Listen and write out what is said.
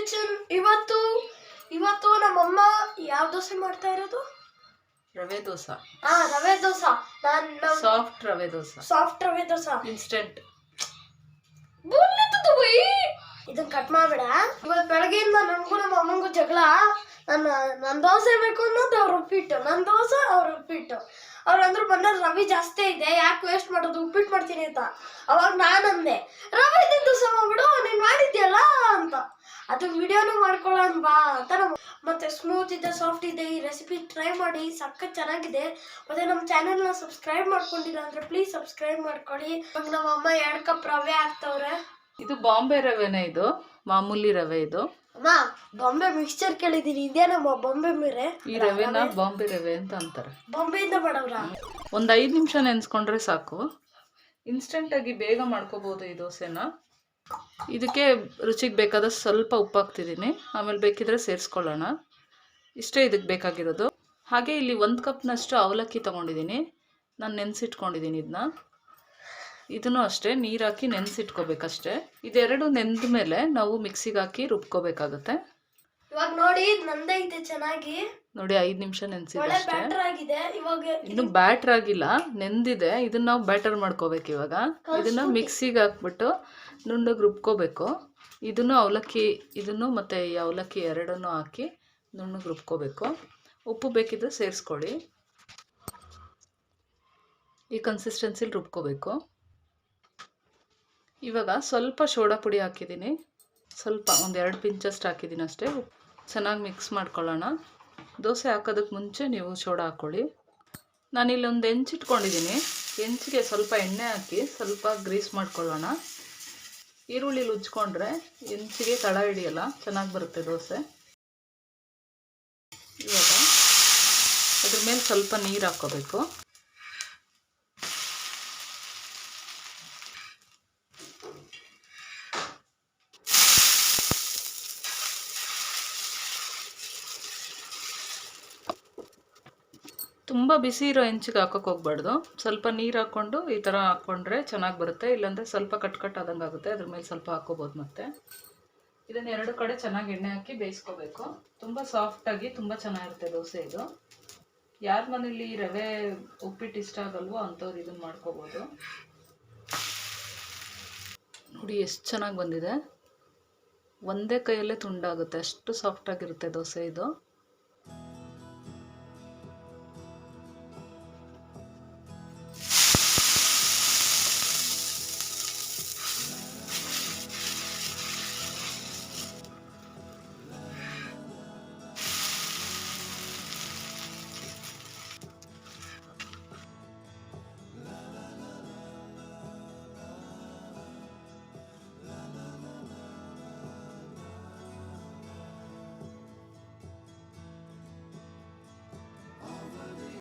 Kitchen. ಇವತ್ತು ನಮ್ಮಮ್ಮ ಯಾವ ದೋಸೆ ಮಾಡ್ತಾ ಇರೋದು? ರವೆ ದೋಸೆ. ರವೆ ದೋಸೆ. ಸಾಫ್ಟ್ ರವೆ ದೋಸೆ ಇನ್ಸ್ಟೆಂಟ್. ಇದನ್ನ ಕಟ್ ಮಾಡ್ಬೇಡ. ಇವತ್ತು ಬೆಳಗ್ಗೆಯಿಂದ ನನಗೂ ನಮ್ಮ ಅಮ್ಮಂಗೂ ಜಗಳ. ನನ್ನ ದೋಸೆ ಬೇಕು ಅನ್ನೋದು ಅವ್ರು ಉಪ್ಪಿಟ್ಟು, ನನ್ನ ದೋಸೆ ಅವ್ರು ಉಪ್ಪಿಟ್ಟು. ಅವ್ರಂದ್ರು ಬಂದ್ರೆ ರವೆ ಜಾಸ್ತಿ ಇದೆ, ಯಾಕೆ ವೇಸ್ಟ್ ಮಾಡೋದು, ಉಪ್ಪಿಟ್ಟು ಮಾಡ್ತೀನಿ ಅಂತ. ಅವಾಗ ನಾನಂದೆ ರವೆ ಇದೆ ದೋಸೆ ಮಾಡ್ಬಿಡು, ನೀನು ಮಾಡಿದ್ಯಲ್ಲ ಅಂತ. ಅದು ವಿಡಿಯೋನು ಮಾಡ್ಕೊಳ್ಳೋಣ ಬಾ ಅಂತ. ಮತ್ತೆ ಸ್ಮೂತ್ ಇದೆ, ಸಾಫ್ಟ್ ಇದೆ. ಈ ರೆಸಿಪಿ ಟ್ರೈ ಮಾಡಿ, ಸಖತ್ ಚೆನ್ನಾಗಿದೆ. ಮತ್ತೆ ನಮ್ಮ ಚಾನೆಲ್ನ ಸಬ್ಸ್ಕ್ರೈಬ್ ಮಾಡ್ಕೊಂಡಿಲ್ಲ ಅಂದ್ರೆ ಪ್ಲೀಸ್ ಸಬ್ಸ್ಕ್ರೈಬ್ ಮಾಡ್ಕೊಳ್ಳಿ. ನಮ್ಮ ಅಮ್ಮ 2 ಕಪ್ ರವೆ ಹಾಕ್ತವ್ರೆ. ಇದು ಬಾಂಬೆ ರವೆನೇ, ಇದು ಮಾಮೂಲಿ ರವೆ. ಇದು ಅಮ್ಮ ಬಾಂಬೆ ಮಿಕ್ಸ್ಚರ್ ಕೇಳಿದೀನಿ, ಇದೇನಮ್ಮ ಬಾಂಬೆ ಮೇರೆ? ಈ ರವೆನ ಬಾಂಬೆ ರವೆ ಅಂತ ಅಂತಾರೆ. ಬಾಂಬೆಯಿಂದ ಮಾಡವ್ರ? ಒಂದು 5 ನಿಮಿಷ ನೆನೆಸ್ಕೊಂಡ್ರೆ ಸಾಕು. ಇನ್ಸ್ಟೆಂಟ್ ಆಗಿ ಬೇಗ ಮಾಡ್ಕೋಬಹುದು ಈ ದೋಸೆನ. ಇದಕ್ಕೆ ರುಚಿಗೆ ಬೇಕಾದಷ್ಟು ಸ್ವಲ್ಪ ಉಪ್ಪು ಹಾಕ್ತಿದ್ದೀನಿ, ಆಮೇಲೆ ಬೇಕಿದ್ರೆ ಸೇರಿಸ್ಕೊಳ್ಳೋಣ. ಇಷ್ಟೇ ಇದಕ್ಕೆ ಬೇಕಾಗಿರೋದು. ಹಾಗೆ ಇಲ್ಲಿ 1 ಕಪ್ನಷ್ಟು ಅವಲಕ್ಕಿ ತೊಗೊಂಡಿದ್ದೀನಿ, ನಾನು ನೆನೆಸಿಟ್ಕೊಂಡಿದ್ದೀನಿ. ಇದನ್ನು ಅಷ್ಟೇ ನೀರು ಹಾಕಿ ನೆನೆಸಿಟ್ಕೋಬೇಕಷ್ಟೇ. ಇದೆರಡು ನೆಂದ ಮೇಲೆ ನಾವು ಮಿಕ್ಸಿಗೆ ಹಾಕಿ ರುಬ್ಕೋಬೇಕಾಗುತ್ತೆ. ಇವಾಗ ನೋಡಿ ನಂದೇ ಇದೆ ಚೆನ್ನಾಗಿ. ನೋಡಿ 5 ನಿಮಿಷ ನೆನೆಸಿದೆ ಅಷ್ಟೇ. ಇನ್ನು ಇನ್ನು ಬ್ಯಾಟರ್ ಆಗಿಲ್ಲ, ನೆಂದಿದೆ. ಇದನ್ನ ನಾವು ಬ್ಯಾಟರ್ ಮಾಡ್ಕೋಬೇಕು. ಇವಾಗ ಇದನ್ನ ಮಿಕ್ಸಿಗೆ ಹಾಕ್ಬಿಟ್ಟು ನುಣ್ಣಗೆ ರುಬ್ಕೋಬೇಕು. ಇದನ್ನು ಮತ್ತೆ ಈ ಅವಲಕ್ಕಿ ಎರಡನ್ನೂ ಹಾಕಿ ನುಣ್ಣಗೆ ರುಬ್ಕೋಬೇಕು. ಉಪ್ಪು ಬೇಕಿದ್ರೆ ಸೇರಿಸ್ಕೊಳ್ಳಿ. ಈ ಕನ್ಸಿಸ್ಟೆನ್ಸಿಲಿ ರುಬ್ಕೋಬೇಕು. ಇವಾಗ ಸ್ವಲ್ಪ ಸೋಡಾ ಪುಡಿ ಹಾಕಿದ್ದೀನಿ, ಸ್ವಲ್ಪ 1-2 ಪಿಂಚಷ್ಟು ಹಾಕಿದ್ದೀನಿ ಅಷ್ಟೇ. ಚೆನ್ನಾಗಿ ಮಿಕ್ಸ್ ಮಾಡ್ಕೊಳ್ಳೋಣ. ದೋಸೆ ಹಾಕೋದಕ್ಕೆ ಮುಂಚೆ ನೀವು ಸೋಡಾ ಹಾಕ್ಕೊಳ್ಳಿ. ನಾನಿಲ್ಲಿ ಒಂದು ಹೆಂಚಿಟ್ಕೊಂಡಿದ್ದೀನಿ. ಹೆಂಚಿಗೆ ಸ್ವಲ್ಪ ಎಣ್ಣೆ ಹಾಕಿ ಸ್ವಲ್ಪ ಗ್ರೀಸ್ ಮಾಡ್ಕೊಳ್ಳೋಣ. ಈರುಳ್ಳಿ ಉಜ್ಕೊಂಡ್ರೆ ಹೆಂಚಿಗೆ ತಳ ಹಿಡಿಯಲ್ಲ, ಚೆನ್ನಾಗಿ ಬರುತ್ತೆ ದೋಸೆ. ಇವಾಗ ಅದ್ರ ಮೇಲೆ ಸ್ವಲ್ಪ ನೀರು ಹಾಕ್ಕೋಬೇಕು. ತುಂಬ ಬಿಸಿ ಇರೋ ಹೆಂಚಿಗೆ ಹಾಕೋಕೆ ಹೋಗ್ಬಾರ್ದು. ಸ್ವಲ್ಪ ನೀರು ಹಾಕ್ಕೊಂಡು ಈ ಥರ ಹಾಕ್ಕೊಂಡ್ರೆ ಚೆನ್ನಾಗಿ ಬರುತ್ತೆ. ಇಲ್ಲಾಂದರೆ ಸ್ವಲ್ಪ ಕಟ್ ಆದಂಗೆ ಆಗುತ್ತೆ. ಅದ್ರ ಮೇಲೆ ಸ್ವಲ್ಪ ಹಾಕ್ಕೋಬೋದು. ಮತ್ತೆ ಇದನ್ನು 2 ಕಡೆ ಚೆನ್ನಾಗಿ ಎಣ್ಣೆ ಹಾಕಿ ಬೇಯಿಸ್ಕೋಬೇಕು. ತುಂಬ ಸಾಫ್ಟಾಗಿ ತುಂಬ ಚೆನ್ನಾಗಿರುತ್ತೆ ದೋಸೆ ಇದು. ಯಾರ ಮನೇಲಿ ರವೆ ಉಪ್ಪಿಟ್ಟು ಇಷ್ಟ ಆಗಲ್ವೋ ಅಂಥವ್ರು ಇದನ್ನು ಮಾಡ್ಕೋಬೋದು. ನೋಡಿ ಎಷ್ಟು ಚೆನ್ನಾಗಿ ಬಂದಿದೆ. ಒಂದೇ ಕೈಯಲ್ಲೇ ತುಂಡಾಗುತ್ತೆ, ಅಷ್ಟು ಸಾಫ್ಟಾಗಿರುತ್ತೆ ದೋಸೆ ಇದು.